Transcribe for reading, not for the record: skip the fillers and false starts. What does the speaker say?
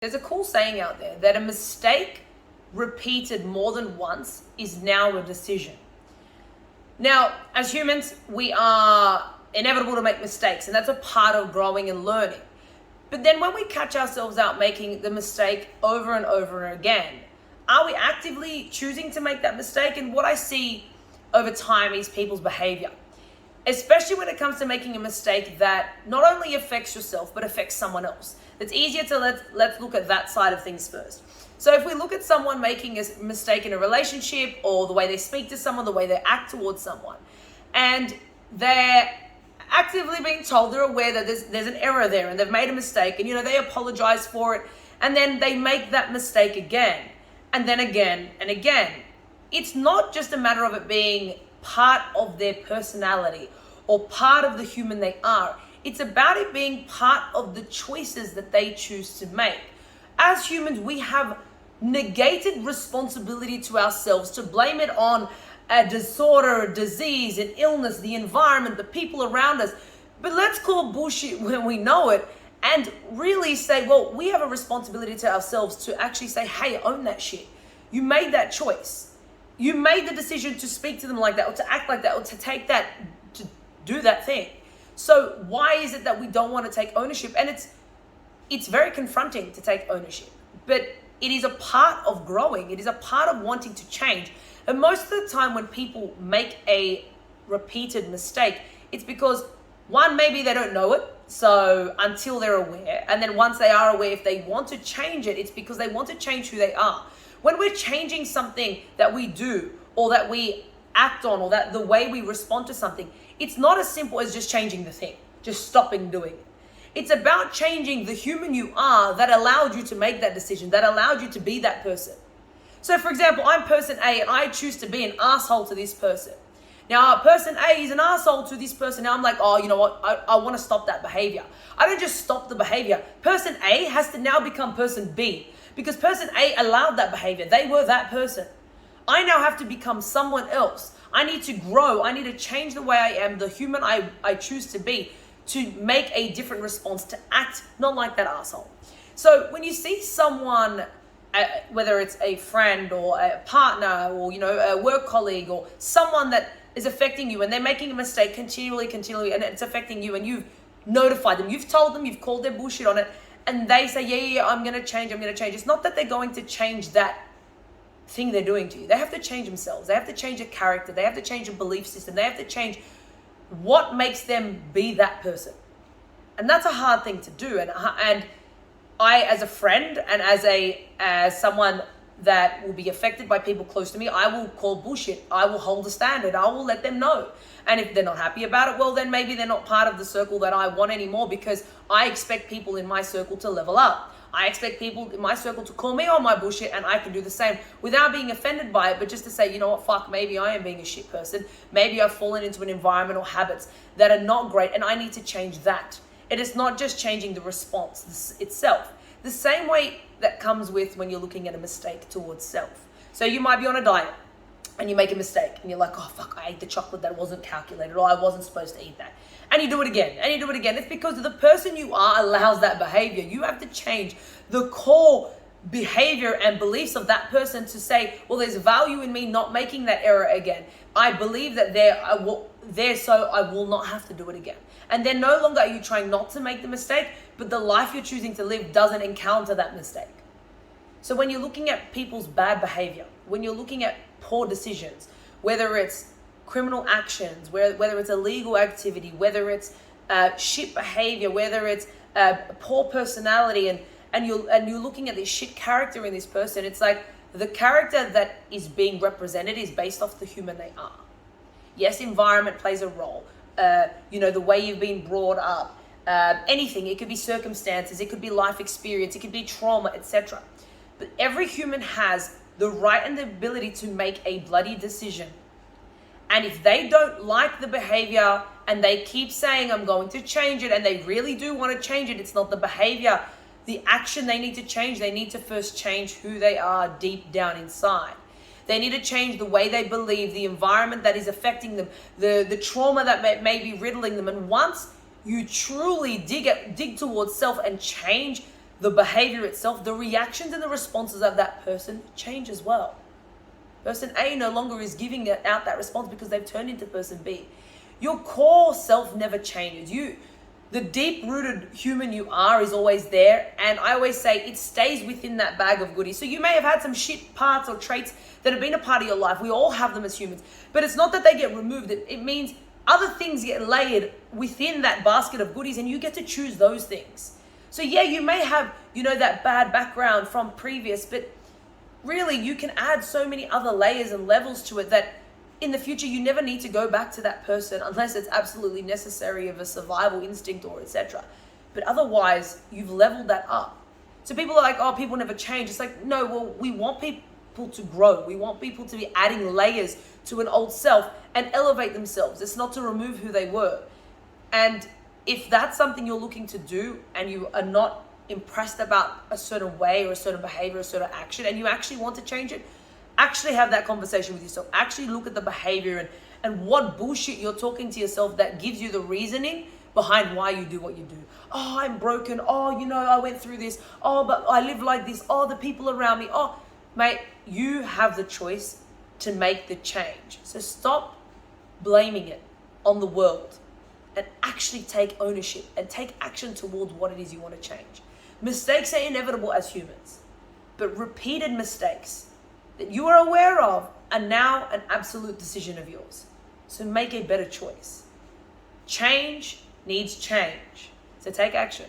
There's a cool saying out there that a mistake repeated more than once is now a decision. Now, as humans, we are inevitable to make mistakes, and that's a part of growing and learning. But then when we catch ourselves out making the mistake over and over again, are we actively choosing to make that mistake? And what I see over time is people's behavior, especially when it comes to making a mistake that not only affects yourself, but affects someone else. It's easier to let's look at that side of things first. So if we look at someone making a mistake in a relationship, or the way they speak to someone, the way they act towards someone, and they're actively being told, they're aware that there's an error there and they've made a mistake, and they apologize for it, and then they make that mistake again, and then again and again. It's not just a matter of it being part of their personality or part of the human they are. It's about it being part of the choices that they choose to make. As humans, we have negated responsibility to ourselves to blame it on a disorder, a disease, an illness, the environment, the people around us. But let's call bullshit when we know it and really say, well, we have a responsibility to ourselves to actually say, hey, own that shit. You made that choice. You made the decision to speak to them like that, or to act like that, or to take that, to do that thing. So why is it that we don't want to take ownership? And it's very confronting to take ownership, but it is a part of growing. It is a part of wanting to change. And most of the time when people make a repeated mistake, it's because, one, maybe they don't know it, so until they're aware, and then once they are aware, if they want to change it, it's because they want to change who they are. When we're changing something that we do, or that we act on, or that the way we respond to something, it's not as simple as just changing the thing, just stopping doing it. It's about changing the human you are that allowed you to make that decision, that allowed you to be that person. So for example, I'm person A and I choose to be an asshole to this person. Now, person A is an asshole to this person. Now I'm like, oh, you know what? I want to stop that behavior. I don't just stop the behavior. Person A has to now become person B, because person A allowed that behavior. They were that person. I now have to become someone else. I need to grow. I need to change the way I am, the human I choose to be, to make a different response, to act not like that asshole. So when you see someone, whether it's a friend or a partner or a work colleague or someone that is affecting you, and they're making a mistake continually, and it's affecting you, and you've notified them, you've told them, you've called their bullshit on it, and they say, yeah, I'm going to change. It's not that they're going to change that thing they're doing to you. They have to change themselves. They have to change a character. They have to change a belief system. They have to change what makes them be that person. And that's a hard thing to do. And I, as a friend and as someone that will be affected by people close to me, I will call bullshit. I will hold a standard. I will let them know. And if they're not happy about it, well, then maybe they're not part of the circle that I want anymore, because I expect people in my circle to level up. I expect people in my circle to call me on my bullshit, and I can do the same without being offended by it, but just to say, you know what, fuck, maybe I am being a shit person. Maybe I've fallen into an environment or habits that are not great, and I need to change that. It is not just changing the response itself. The same way that comes with when you're looking at a mistake towards self. So you might be on a diet and you make a mistake and you're like, oh fuck, I ate the chocolate that wasn't calculated, or I wasn't supposed to eat that. And you do it again, and you do it again. It's because the person you are allows that behavior. You have to change the core behavior and beliefs of that person to say, well, there's value in me not making that error again. I believe that so I will not have to do it again. And then no longer are you trying not to make the mistake, but the life you're choosing to live doesn't encounter that mistake. So when you're looking at people's bad behavior, when you're looking at poor decisions, whether it's criminal actions, whether it's illegal activity, whether it's shit behavior, whether it's poor personality, and you're looking at this shit character in this person, it's like the character that is being represented is based off the human they are. Yes, environment plays a role. The way you've been brought up, anything. It could be circumstances, it could be life experience, it could be trauma, etc. But every human has the right and the ability to make a bloody decision. And if they don't like the behavior and they keep saying, I'm going to change it, and they really do want to change it, it's not the behavior, the action they need to change. They need to first change who they are deep down inside. They need to change the way they believe, the environment that is affecting them, the trauma that may be riddling them. And once you truly dig towards self and change the behavior itself, the reactions and the responses of that person change as well. Person A no longer is giving out that response because they've turned into person B. Your core self never changes. The deep-rooted human you are is always there, and I always say it stays within that bag of goodies. So you may have had some shit parts or traits that have been a part of your life. We all have them as humans, but it's not that they get removed. It means other things get layered within that basket of goodies, and you get to choose those things. So yeah, you may have, that bad background from previous, but really you can add so many other layers and levels to it that in the future you never need to go back to that person unless it's absolutely necessary of a survival instinct or etc. But otherwise, you've leveled that up. So people are like, oh, people never change. It's like, no, well, we want people to grow. We want people to be adding layers to an old self and elevate themselves. It's not to remove who they were. And if that's something you're looking to do and you are not impressed about a certain way or a certain behavior, or a certain action, and you actually want to change it, actually have that conversation with yourself. Actually look at the behavior and what bullshit you're talking to yourself that gives you the reasoning behind why you do what you do. Oh, I'm broken. Oh, I went through this. Oh, but I live like this. Oh, the people around me. Oh, mate, you have the choice to make the change. So stop blaming it on the world and actually take ownership and take action towards what it is you want to change. Mistakes are inevitable as humans, but repeated mistakes that you are aware of are now an absolute decision of yours. So make a better choice. Change needs change. So take action.